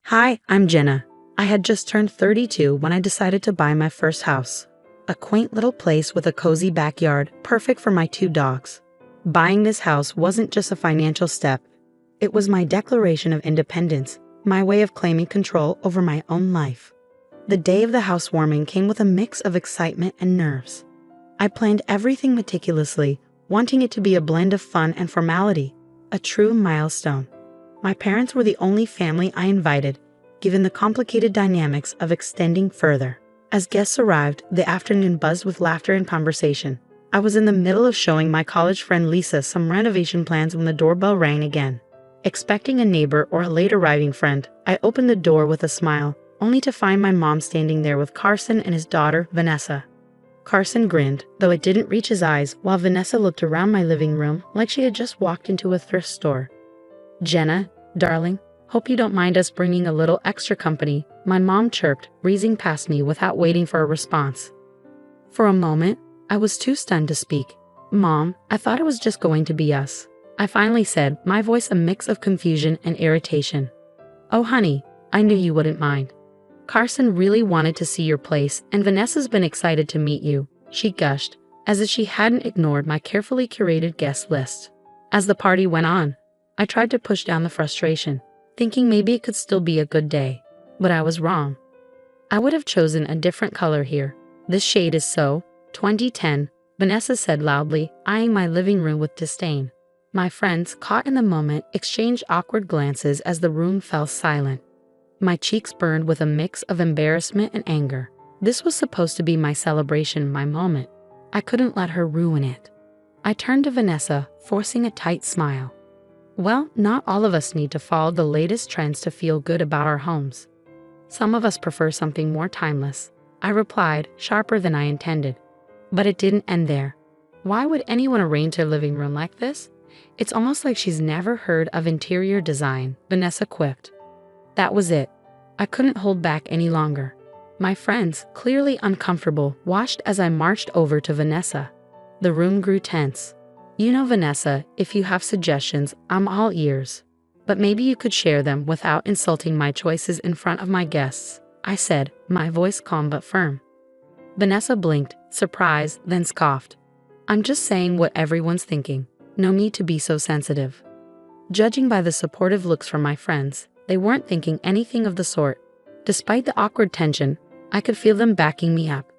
Hi, I'm Jenna. I had just turned 32 when I decided to buy my first house. A quaint little place with a cozy backyard, perfect for my two dogs. Buying this house wasn't just a financial step. It was my declaration of independence, my way of claiming control over my own life. The day of the housewarming came with a mix of excitement and nerves. I planned everything meticulously, wanting it to be a blend of fun and formality, a true milestone. My parents were the only family I invited, given the complicated dynamics of extending further. As guests arrived, the afternoon buzzed with laughter and conversation. I was in the middle of showing my college friend Lisa some renovation plans when the doorbell rang again. Expecting a neighbor or a late-arriving friend, I opened the door with a smile, only to find my mom standing there with Carson and his daughter, Vanessa. Carson grinned, though it didn't reach his eyes, while Vanessa looked around my living room like she had just walked into a thrift store. "Jenna, darling, hope you don't mind us bringing a little extra company," my mom chirped, breezing past me without waiting for a response. For a moment, I was too stunned to speak. "Mom, I thought it was just going to be us," I finally said, my voice a mix of confusion and irritation. "Oh honey, I knew you wouldn't mind. Carson really wanted to see your place, and Vanessa's been excited to meet you," she gushed, as if she hadn't ignored my carefully curated guest list. As the party went on, I tried to push down the frustration, thinking maybe it could still be a good day. But I was wrong. "I would have chosen a different color here. This shade is so 2010, Vanessa said loudly, eyeing my living room with disdain. My friends, caught in the moment, exchanged awkward glances as the room fell silent. My cheeks burned with a mix of embarrassment and anger. This was supposed to be my celebration, my moment. I couldn't let her ruin it. I turned to Vanessa, forcing a tight smile. "Well, not all of us need to follow the latest trends to feel good about our homes. Some of us prefer something more timeless," I replied, sharper than I intended. But it didn't end there. "Why would anyone arrange their living room like this? It's almost like she's never heard of interior design," Vanessa quipped. That was it. I couldn't hold back any longer. My friends, clearly uncomfortable, watched as I marched over to Vanessa. The room grew tense. "You know, Vanessa, if you have suggestions, I'm all ears. But maybe you could share them without insulting my choices in front of my guests," I said, my voice calm but firm. Vanessa blinked, surprised, then scoffed. "I'm just saying what everyone's thinking. No need to be so sensitive." Judging by the supportive looks from my friends, they weren't thinking anything of the sort. Despite the awkward tension, I could feel them backing me up.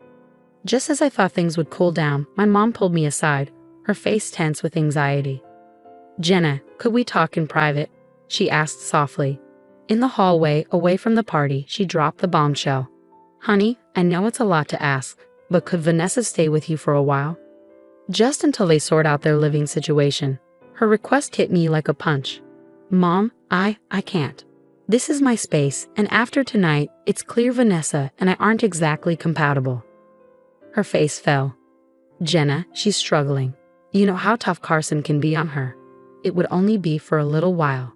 Just as I thought things would cool down, my mom pulled me aside, her face tense with anxiety. "Jenna, could we talk in private?" she asked softly. In the hallway, away from the party, she dropped the bombshell. "Honey, I know it's a lot to ask, but could Vanessa stay with you for a while? Just until they sort out their living situation." Her request hit me like a punch. "Mom, I can't. This is my space, and after tonight, it's clear Vanessa and I aren't exactly compatible." Her face fell. "Jenna, she's struggling. You know how tough Carson can be on her. It would only be for a little while."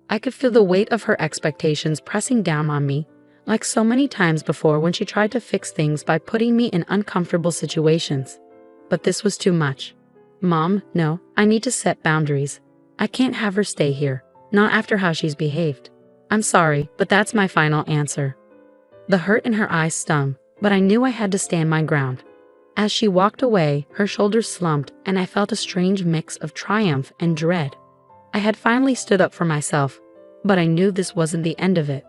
I could feel the weight of her expectations pressing down on me, like so many times before when she tried to fix things by putting me in uncomfortable situations. But this was too much. "Mom, no, I need to set boundaries. I can't have her stay here, not after how she's behaved. I'm sorry, but that's my final answer." The hurt in her eyes stung, but I knew I had to stand my ground. As she walked away, her shoulders slumped, and I felt a strange mix of triumph and dread. I had finally stood up for myself, but I knew this wasn't the end of it.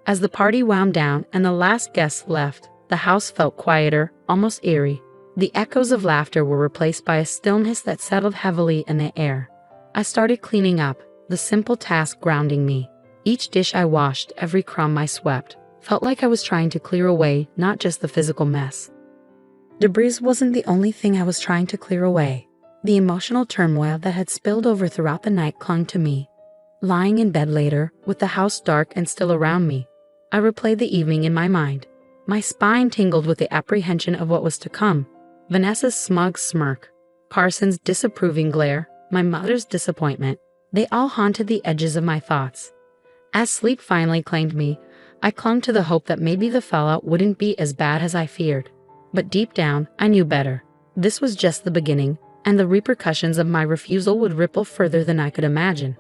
As the party wound down and the last guests left, the house felt quieter, almost eerie. The echoes of laughter were replaced by a stillness that settled heavily in the air. I started cleaning up, the simple task grounding me. Each dish I washed, every crumb I swept, felt like I was trying to clear away not just the physical mess. Debris wasn't the only thing I was trying to clear away. The emotional turmoil that had spilled over throughout the night clung to me. Lying in bed later, with the house dark and still around me, I replayed the evening in my mind. My spine tingled with the apprehension of what was to come. Vanessa's smug smirk, Carson's disapproving glare, my mother's disappointment, they all haunted the edges of my thoughts. As sleep finally claimed me, I clung to the hope that maybe the fallout wouldn't be as bad as I feared. But deep down, I knew better. This was just the beginning, and the repercussions of my refusal would ripple further than I could imagine.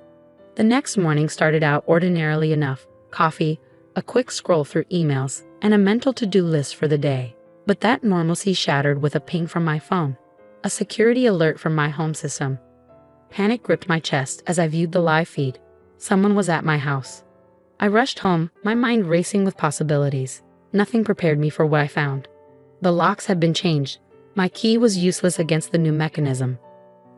The next morning started out ordinarily enough. Coffee, a quick scroll through emails, and a mental to-do list for the day. But that normalcy shattered with a ping from my phone, a security alert from my home system. Panic gripped my chest as I viewed the live feed. Someone was at my house. I rushed home, my mind racing with possibilities. Nothing prepared me for what I found. The locks had been changed. My key was useless against the new mechanism.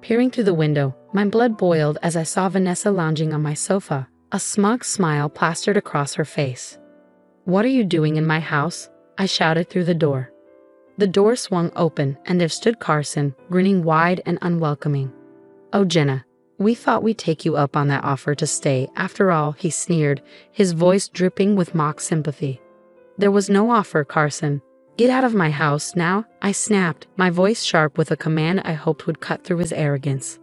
Peering through the window, my blood boiled as I saw Vanessa lounging on my sofa, a smug smile plastered across her face. "What are you doing in my house?" I shouted through the door. The door swung open, and there stood Carson, grinning wide and unwelcoming. "Oh, Jenna, we thought we'd take you up on that offer to stay after all," he sneered, his voice dripping with mock sympathy. "There was no offer, Carson. Get out of my house now," I snapped, my voice sharp with a command I hoped would cut through his arrogance.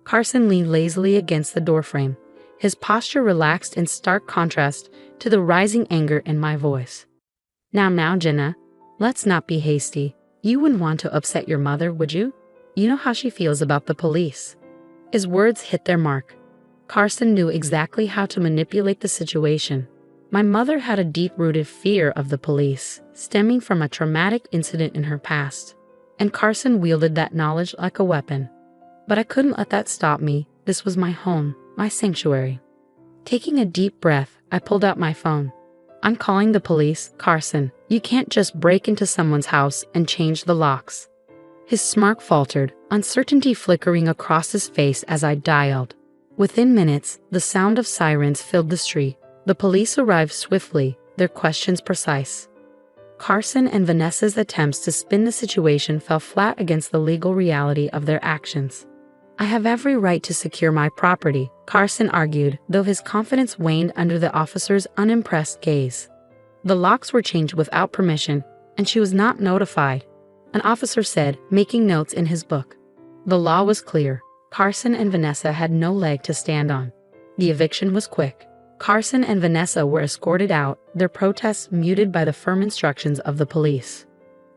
Carson leaned lazily against the doorframe, his posture relaxed in stark contrast to the rising anger in my voice. Now, Jenna, let's not be hasty. You wouldn't want to upset your mother, would you? You know how she feels about the police." His words hit their mark. Carson knew exactly how to manipulate the situation. My mother had a deep-rooted fear of the police, stemming from a traumatic incident in her past, and Carson wielded that knowledge like a weapon. But I couldn't let that stop me. This was my home, my sanctuary. Taking a deep breath, I pulled out my phone. "I'm calling the police, Carson. You can't just break into someone's house and change the locks." His smirk faltered, uncertainty flickering across his face as I dialed. Within minutes, the sound of sirens filled the street. The police arrived swiftly, their questions precise. Carson and Vanessa's attempts to spin the situation fell flat against the legal reality of their actions. "I have every right to secure my property," Carson argued, though his confidence waned under the officer's unimpressed gaze. "The locks were changed without permission, and she was not notified," an officer said, making notes in his book. The law was clear. Carson and Vanessa had no leg to stand on. The eviction was quick. Carson and Vanessa were escorted out, their protests muted by the firm instructions of the police.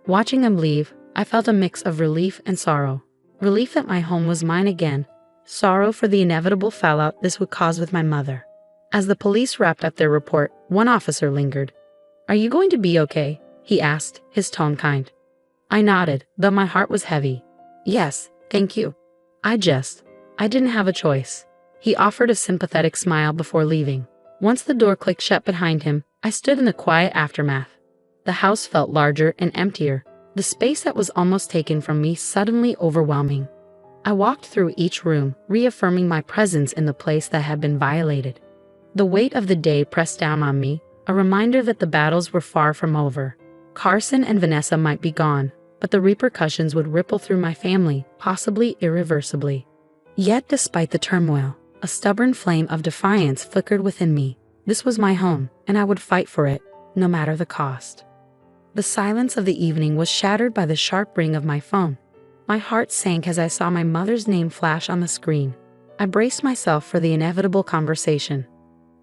Watching them leave, I felt a mix of relief and sorrow. Relief that my home was mine again, sorrow for the inevitable fallout this would cause with my mother. As the police wrapped up their report, one officer lingered. "Are you going to be okay?" he asked, his tone kind. I nodded, though my heart was heavy. "Yes, thank you. I didn't have a choice." He offered a sympathetic smile before leaving. Once the door clicked shut behind him, I stood in the quiet aftermath. The house felt larger and emptier, the space that was almost taken from me suddenly overwhelming. I walked through each room, reaffirming my presence in the place that had been violated. The weight of the day pressed down on me, a reminder that the battles were far from over. Carson and Vanessa might be gone, but the repercussions would ripple through my family, possibly irreversibly. Yet despite the turmoil, a stubborn flame of defiance flickered within me. This was my home, and I would fight for it, no matter the cost. The silence of the evening was shattered by the sharp ring of my phone. My heart sank as I saw my mother's name flash on the screen. I braced myself for the inevitable conversation.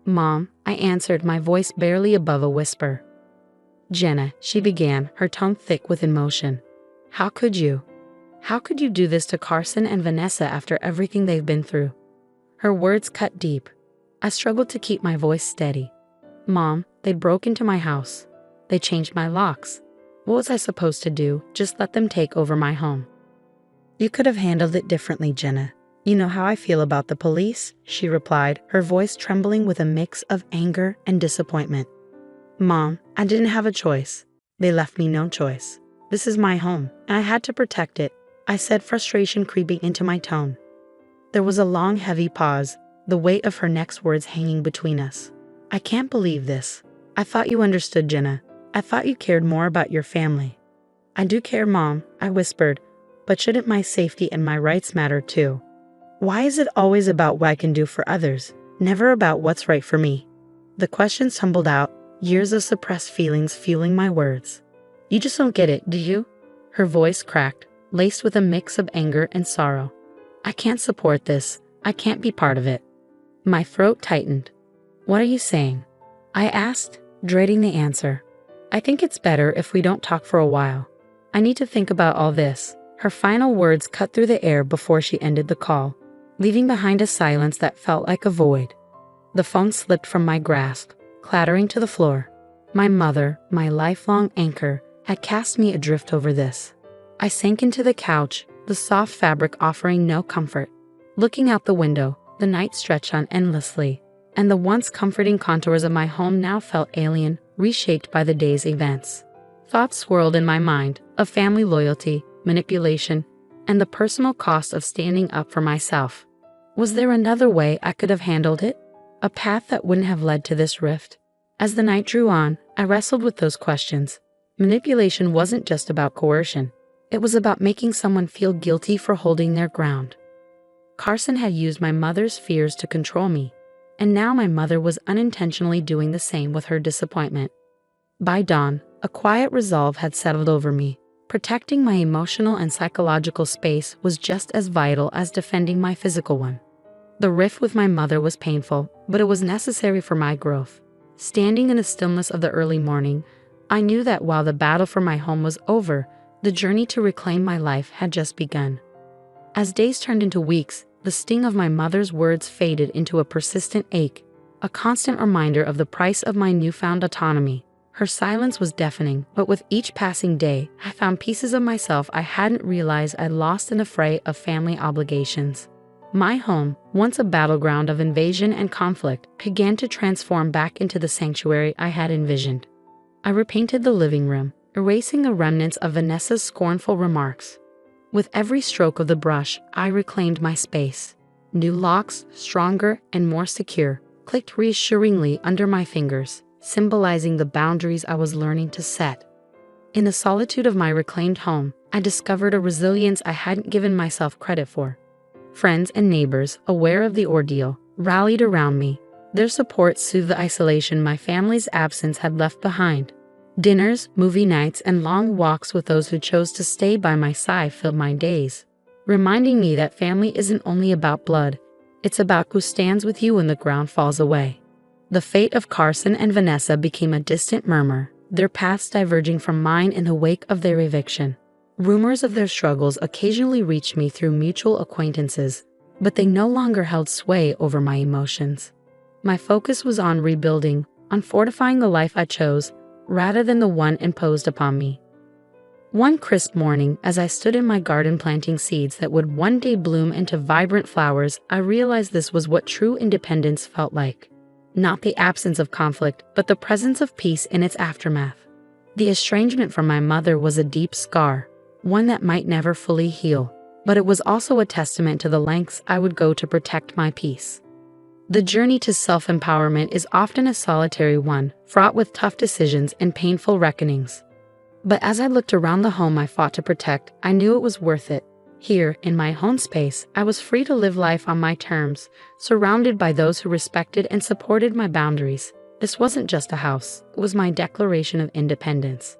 "Mom," I answered, my voice barely above a whisper. "Jenna," she began, her tone thick with emotion. How could you do this to Carson and Vanessa after everything they've been through?" Her words cut deep. I struggled to keep my voice steady. "Mom, they broke into my house. They changed my locks. What was I supposed to do? Just let them take over my home?" "You could have handled it differently, Jenna. You know how I feel about the police," she replied, her voice trembling with a mix of anger and disappointment. "Mom, I didn't have a choice. They left me no choice. This is my home, and I had to protect it," I said, frustration creeping into my tone. There was a long, heavy pause, the weight of her next words hanging between us. "I can't believe this. I thought you understood, Jenna. I thought you cared more about your family." "I do care, Mom," I whispered, "but shouldn't my safety and my rights matter too? Why is it always about what I can do for others, never about what's right for me?" The questions tumbled out, years of suppressed feelings fueling my words. "You just don't get it, do you?" Her voice cracked, laced with a mix of anger and sorrow. "I can't support this. I can't be part of it." My throat tightened. "What are you saying?" I asked, dreading the answer. "I think it's better if we don't talk for a while. I need to think about all this." Her final words cut through the air before she ended the call, leaving behind a silence that felt like a void. The phone slipped from my grasp, clattering to the floor. My mother, my lifelong anchor, had cast me adrift over this. I sank into the couch, the soft fabric offering no comfort. Looking out the window, the night stretched on endlessly, and the once comforting contours of my home now felt alien, reshaped by the day's events. Thoughts swirled in my mind of family loyalty, manipulation, and the personal cost of standing up for myself. Was there another way I could have handled it? A path that wouldn't have led to this rift? As the night drew on, I wrestled with those questions. Manipulation wasn't just about coercion. It was about making someone feel guilty for holding their ground. Carson had used my mother's fears to control me, and now my mother was unintentionally doing the same with her disappointment. By dawn, a quiet resolve had settled over me. Protecting my emotional and psychological space was just as vital as defending my physical one. The rift with my mother was painful, but it was necessary for my growth. Standing in the stillness of the early morning, I knew that while the battle for my home was over, the journey to reclaim my life had just begun. As days turned into weeks, the sting of my mother's words faded into a persistent ache, a constant reminder of the price of my newfound autonomy. Her silence was deafening, but with each passing day, I found pieces of myself I hadn't realized I'd lost in the fray of family obligations. My home, once a battleground of invasion and conflict, began to transform back into the sanctuary I had envisioned. I repainted the living room, erasing the remnants of Vanessa's scornful remarks. With every stroke of the brush, I reclaimed my space. New locks, stronger and more secure, clicked reassuringly under my fingers, symbolizing the boundaries I was learning to set. In the solitude of my reclaimed home, I discovered a resilience I hadn't given myself credit for. Friends and neighbors, aware of the ordeal, rallied around me. Their support soothed the isolation my family's absence had left behind. Dinners, movie nights, and long walks with those who chose to stay by my side filled my days, reminding me that family isn't only about blood, it's about who stands with you when the ground falls away. The fate of Carson and Vanessa became a distant murmur, their paths diverging from mine in the wake of their eviction. Rumors of their struggles occasionally reached me through mutual acquaintances, but they no longer held sway over my emotions. My focus was on rebuilding, on fortifying the life I chose, rather than the one imposed upon me. One crisp morning, as I stood in my garden planting seeds that would one day bloom into vibrant flowers, I realized this was what true independence felt like. Not the absence of conflict, but the presence of peace in its aftermath. The estrangement from my mother was a deep scar, one that might never fully heal, but it was also a testament to the lengths I would go to protect my peace. The journey to self-empowerment is often a solitary one, fraught with tough decisions and painful reckonings. But as I looked around the home I fought to protect, I knew it was worth it. Here, in my home space, I was free to live life on my terms, surrounded by those who respected and supported my boundaries. This wasn't just a house, it was my declaration of independence.